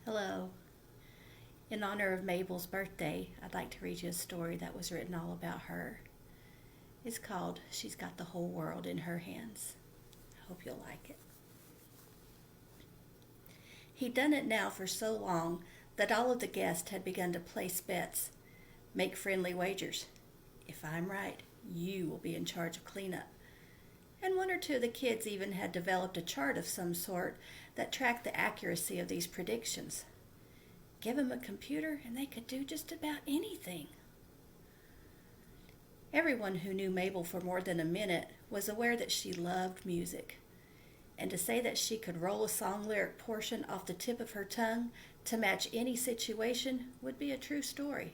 Hello. In honor of Mabel's birthday, I'd like to read you a story that was written all about her. It's called She's Got the Whole World in Her Hands. I hope you'll like it. He'd done it now for so long that all of the guests had begun to place bets, make friendly wagers. If I'm right, you will be in charge of cleanup. And one or two of the kids even had developed a chart of some sort that tracked the accuracy of these predictions. Give them a computer and they could do just about anything. Everyone who knew Mabel for more than a minute was aware that she loved music. And to say that she could roll a song lyric portion off the tip of her tongue to match any situation would be a true story.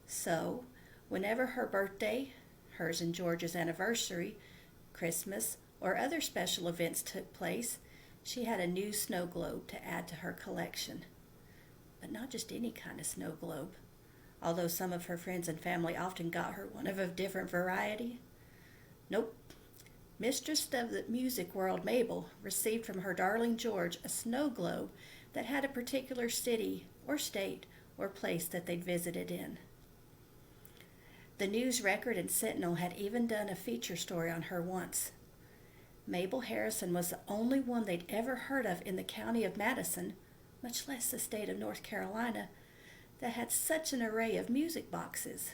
So, whenever her birthday, hers and George's anniversary, Christmas, or other special events took place, she had a new snow globe to add to her collection. But not just any kind of snow globe, although some of her friends and family often got her one of a different variety. Nope. Mistress of the music world Mabel received from her darling George a snow globe that had a particular city or state or place that they'd visited in. The News Record and Sentinel had even done a feature story on her once. Mabel Harrison was the only one they'd ever heard of in the county of Madison, much less the state of North Carolina, that had such an array of music boxes.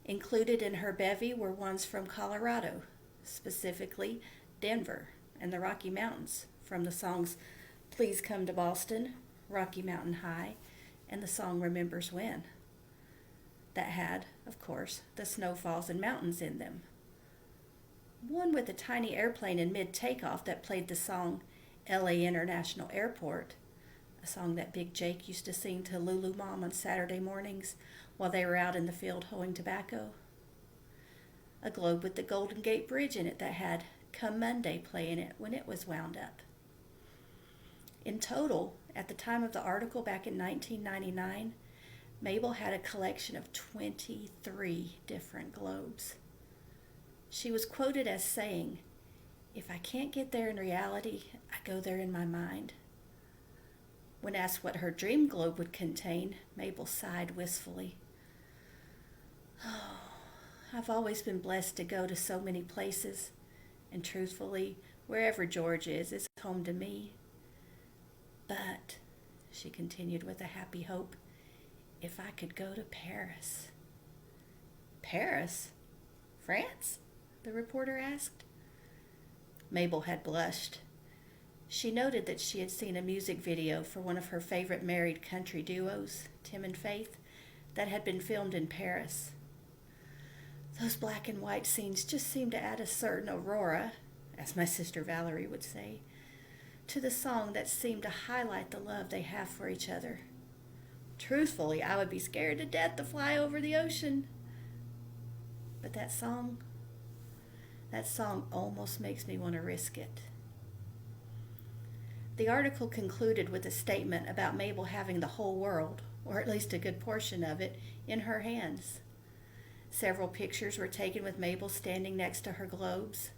Included in her bevy were ones from Colorado, specifically Denver and the Rocky Mountains, from the songs Please Come to Boston, Rocky Mountain High, and the song Remembers When, that had, of course, the snowfalls and mountains in them. One with a tiny airplane in mid-takeoff that played the song L.A. International Airport, a song that Big Jake used to sing to Lulu Mom on Saturday mornings while they were out in the field hoeing tobacco. A globe with the Golden Gate Bridge in it that had Come Monday play in it when it was wound up. In total, at the time of the article back in 1999, Mabel had a collection of 23 different globes. She was quoted as saying, "If I can't get there in reality, I go there in my mind." When asked what her dream globe would contain, Mabel sighed wistfully. "Oh, I've always been blessed to go to so many places, and truthfully, wherever George is home to me. But," she continued with a happy hope, "if I could go to Paris." "Paris? France?" the reporter asked. Mabel had blushed. She noted that she had seen a music video for one of her favorite married country duos, Tim and Faith, that had been filmed in Paris. Those black and white scenes just seemed to add a certain aurora, as my sister Valerie would say, to the song that seemed to highlight the love they have for each other. Truthfully, I would be scared to death to fly over the ocean. But that song almost makes me want to risk it. The article concluded with a statement about Mabel having the whole world, or at least a good portion of it, in her hands. Several pictures were taken with Mabel standing next to her globes.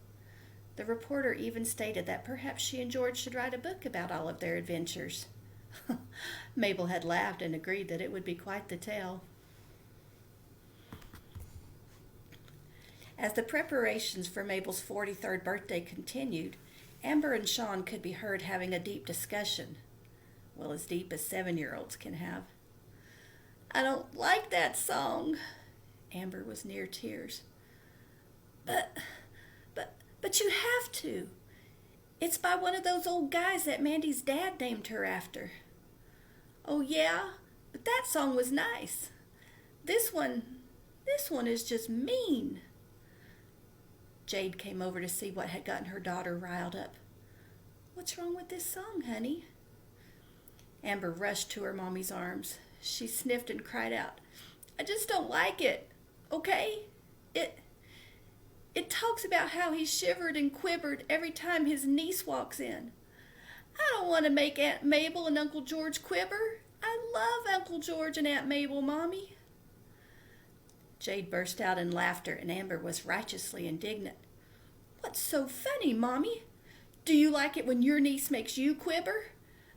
The reporter even stated that perhaps she and George should write a book about all of their adventures. Mabel had laughed and agreed that it would be quite the tale. As the preparations for Mabel's 43rd birthday continued, Amber and Sean could be heard having a deep discussion. Well, as deep as 7-year-olds can have. "I don't like that song." Amber was near tears. But you have to. It's by one of those old guys that Mandy's dad named her after." "Oh yeah, but that song was nice. This one is just mean." Jade came over to see what had gotten her daughter riled up. "What's wrong with this song, honey?" Amber rushed to her mommy's arms. She sniffed and cried out, "I just don't like it, okay? It talks about how he shivered and quivered every time his niece walks in. I don't want to make Aunt Mabel and Uncle George quiver. I love Uncle George and Aunt Mabel, Mommy." Jade burst out in laughter, and Amber was righteously indignant. "What's so funny, Mommy? Do you like it when your niece makes you quiver?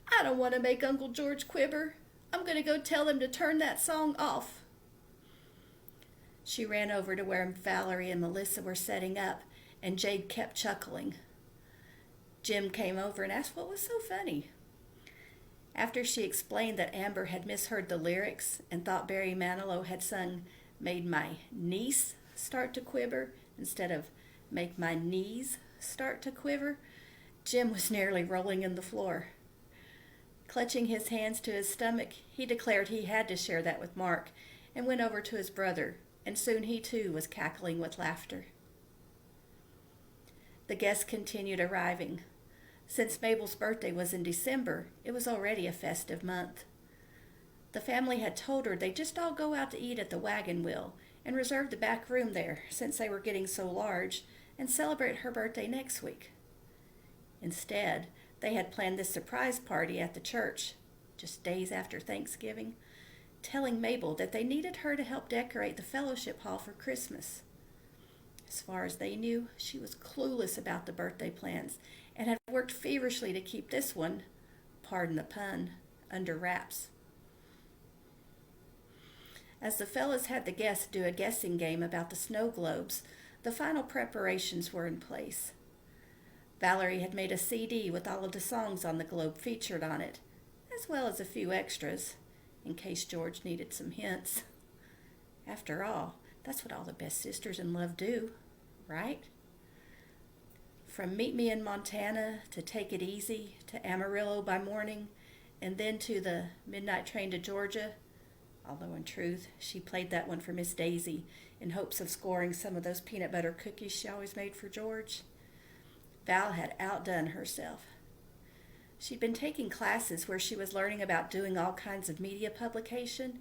I don't want to make Uncle George quiver. I'm going to go tell them to turn that song off. She ran over to where Valerie and Melissa were setting up, and Jade kept chuckling. Jim came over and asked what was so funny. After she explained that Amber had misheard the lyrics and thought Barry Manilow had sung "Made My Niece Start to Quiver" instead of "Make My Knees Start to Quiver," Jim was nearly rolling in the floor. Clutching his hands to his stomach, he declared he had to share that with Mark and went over to his brother, and soon he too was cackling with laughter. The guests continued arriving. Since Mabel's birthday was in December, it was already a festive month. The family had told her they'd just all go out to eat at the Wagon Wheel and reserve the back room there since they were getting so large and celebrate her birthday next week. Instead, they had planned this surprise party at the church, just days after Thanksgiving, telling Mabel that they needed her to help decorate the fellowship hall for Christmas. As far as they knew, she was clueless about the birthday plans and had worked feverishly to keep this one, pardon the pun, under wraps. As the fellas had the guests do a guessing game about the snow globes, the final preparations were in place. Valerie had made a CD with all of the songs on the globe featured on it, as well as a few extras, in case George needed some hints. After all, that's what all the best sisters in love do, right? From Meet Me in Montana to Take It Easy to Amarillo by Morning, and then to the Midnight Train to Georgia, although in truth she played that one for Miss Daisy in hopes of scoring some of those peanut butter cookies she always made for George. Val had outdone herself. She'd been taking classes where she was learning about doing all kinds of media publication,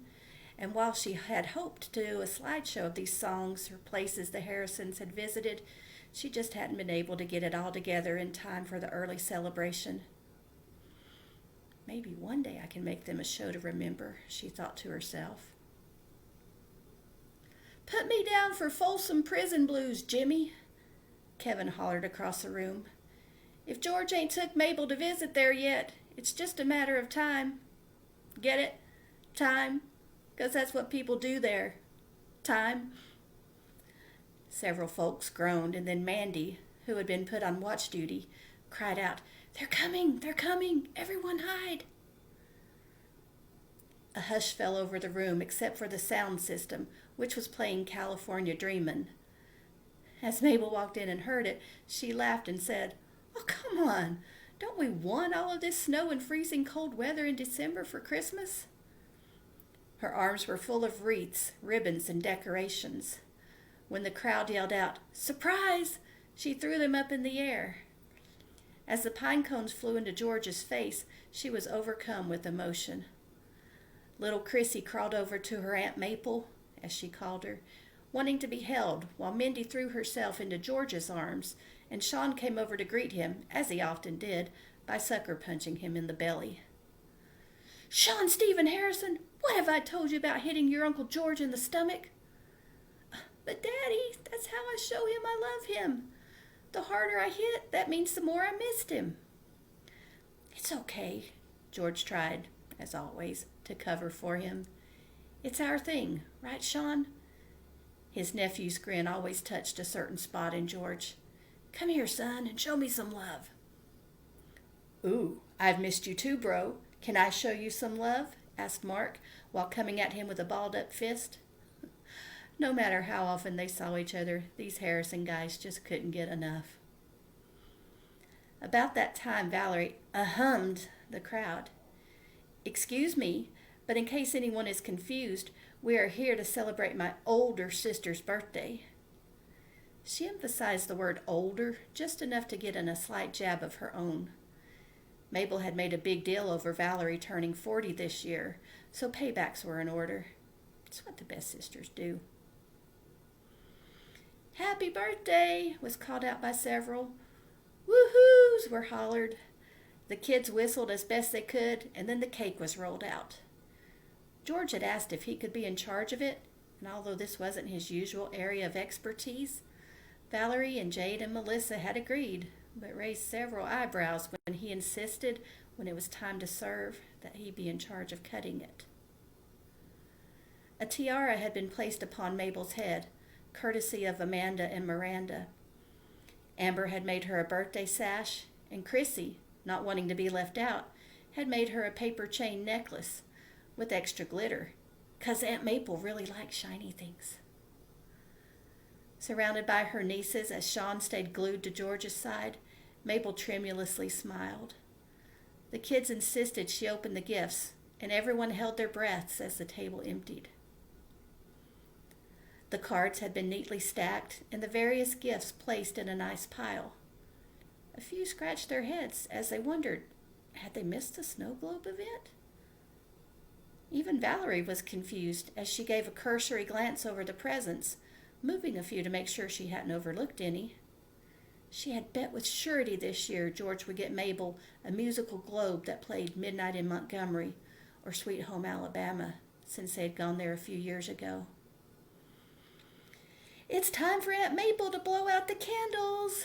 and while she had hoped to do a slideshow of these songs or places the Harrisons had visited, she just hadn't been able to get it all together in time for the early celebration. Maybe one day I can make them a show to remember, she thought to herself. "Put me down for Folsom Prison Blues, Jimmy," Kevin hollered across the room. "If George ain't took Mabel to visit there yet, it's just a matter of time. Get it? Time? 'Cause that's what people do there. Time." Several folks groaned, and then Mandy, who had been put on watch duty, cried out, "They're coming! They're coming! Everyone hide!" A hush fell over the room except for the sound system, which was playing California Dreamin'. As Mabel walked in and heard it, she laughed and said, "Oh, come on! Don't we want all of this snow and freezing cold weather in December for Christmas?" Her arms were full of wreaths, ribbons, and decorations. When the crowd yelled out, "Surprise!" she threw them up in the air. As the pine cones flew into George's face, she was overcome with emotion. Little Chrissy crawled over to her Aunt Maple, as she called her, wanting to be held, while Mindy threw herself into George's arms, and Sean came over to greet him, as he often did, by sucker punching him in the belly. "Sean Stephen Harrison, what have I told you about hitting your Uncle George in the stomach?" "But Daddy, that's how I show him I love him. The harder I hit, that means the more I missed him." "It's okay," George tried, as always, to cover for him. "It's our thing, right, Sean?" His nephew's grin always touched a certain spot in George. "Come here, son, and show me some love." "Ooh, I've missed you too, bro. Can I show you some love?" asked Mark, while coming at him with a balled-up fist. No matter how often they saw each other, these Harrison guys just couldn't get enough. About that time, Valerie hummed the crowd. "Excuse me, but in case anyone is confused, we are here to celebrate my older sister's birthday." She emphasized the word older just enough to get in a slight jab of her own. Mabel had made a big deal over Valerie turning 40 this year, so paybacks were in order. It's what the best sisters do. "Happy birthday!" was called out by several. "Woohoos!" were hollered. The kids whistled as best they could, and then the cake was rolled out. George had asked if he could be in charge of it, and although this wasn't his usual area of expertise, Valerie and Jade and Melissa had agreed, but raised several eyebrows when he insisted when it was time to serve, that he be in charge of cutting it. A tiara had been placed upon Mabel's head, courtesy of Amanda and Miranda. Amber had made her a birthday sash, and Chrissy, not wanting to be left out, had made her a paper chain necklace with extra glitter, 'cause Aunt Maple really liked shiny things. Surrounded by her nieces as Sean stayed glued to George's side, Mabel tremulously smiled. The kids insisted she open the gifts, and everyone held their breaths as the table emptied. The cards had been neatly stacked and the various gifts placed in a nice pile. A few scratched their heads as they wondered, had they missed the snow globe event? Even Valerie was confused as she gave a cursory glance over the presents, moving a few to make sure she hadn't overlooked any. She had bet with surety this year George would get Mabel a musical globe that played Midnight in Montgomery or Sweet Home Alabama, since they had gone there a few years ago. "It's time for Aunt Mabel to blow out the candles."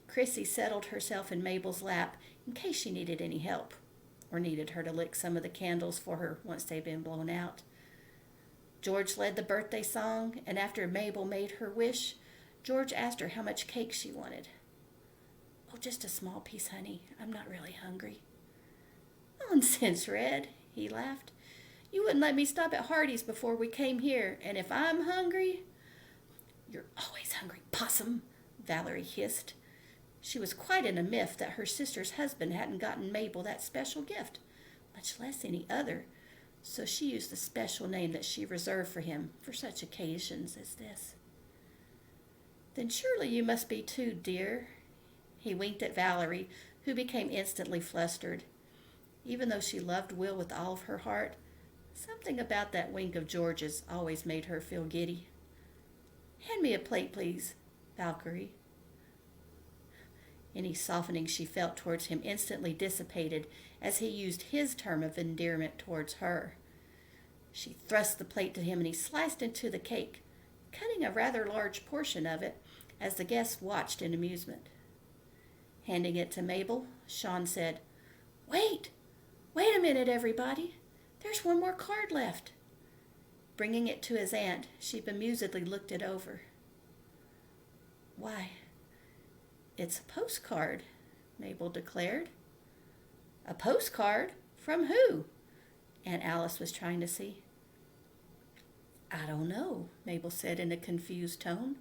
Chrissy settled herself in Mabel's lap in case she needed any help, or needed her to lick some of the candles for her once they'd been blown out. George led the birthday song, and after Mabel made her wish, George asked her how much cake she wanted. "Oh, just a small piece, honey. I'm not really hungry." "Nonsense, Red," he laughed. "You wouldn't let me stop at Hardee's before we came here, and if I'm hungry—" "You're always hungry, possum," Valerie hissed. She was quite in a miff that her sister's husband hadn't gotten Mabel that special gift, much less any other, so she used the special name that she reserved for him for such occasions as this. "Then surely you must be too, dear." He winked at Valerie, who became instantly flustered. Even though she loved Will with all of her heart, something about that wink of George's always made her feel giddy. "Hand me a plate, please, Valkyrie." Any softening she felt towards him instantly dissipated as he used his term of endearment towards her. She thrust the plate to him and he sliced into the cake, cutting a rather large portion of it as the guests watched in amusement. Handing it to Mabel, Sean said, Wait a minute, everybody. There's one more card left." Bringing it to his aunt, she bemusedly looked it over. "Why, it's a postcard," Mabel declared. "A postcard? From who?" Aunt Alice was trying to see. "I don't know," Mabel said in a confused tone.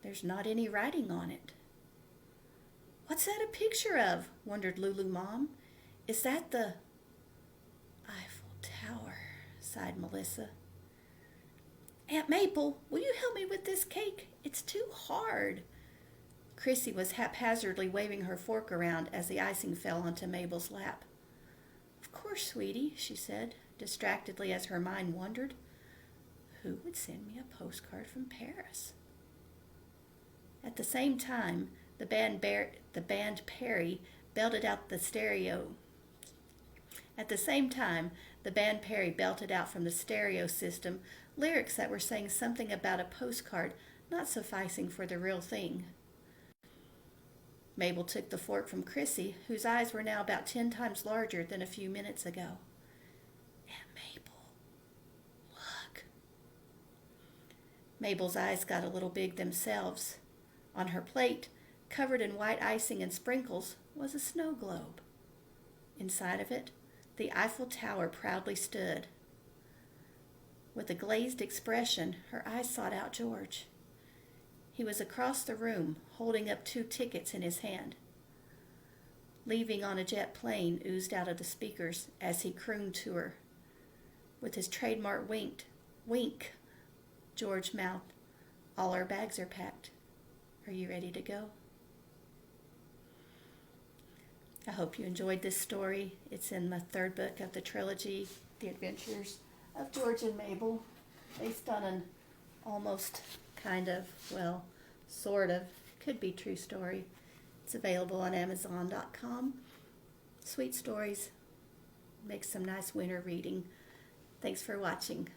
"There's not any writing on it." "What's that a picture of?" wondered Lulu Mom. "Is that the Eiffel Tower?" sighed Melissa. "Aunt Maple, will you help me with this cake? It's too hard." Chrissy was haphazardly waving her fork around as the icing fell onto Mabel's lap. "Of course, sweetie," she said, distractedly as her mind wandered. Who would send me a postcard from Paris? At the same time, the band Perry belted out the stereo. At the same time, the band Perry belted out from the stereo system lyrics that were saying something about a postcard not sufficing for the real thing. Mabel took the fork from Chrissy, whose eyes were now about 10 times larger than a few minutes ago. "Aunt Mabel, look." Mabel's eyes got a little big themselves. On her plate, covered in white icing and sprinkles, was a snow globe. Inside of it, the Eiffel Tower proudly stood. With a glazed expression, her eyes sought out George. He was across the room, holding up 2 tickets in his hand. "Leaving on a jet plane" oozed out of the speakers as he crooned to her. With his trademark wink, George mouthed, "All our bags are packed. Are you ready to go?" I hope you enjoyed this story. It's in the 3rd book of the trilogy, The Adventures of George and Mabel, based on an almost sort of, could be true story. It's available on Amazon.com. Sweet stories. Makes some nice winter reading. Thanks for watching.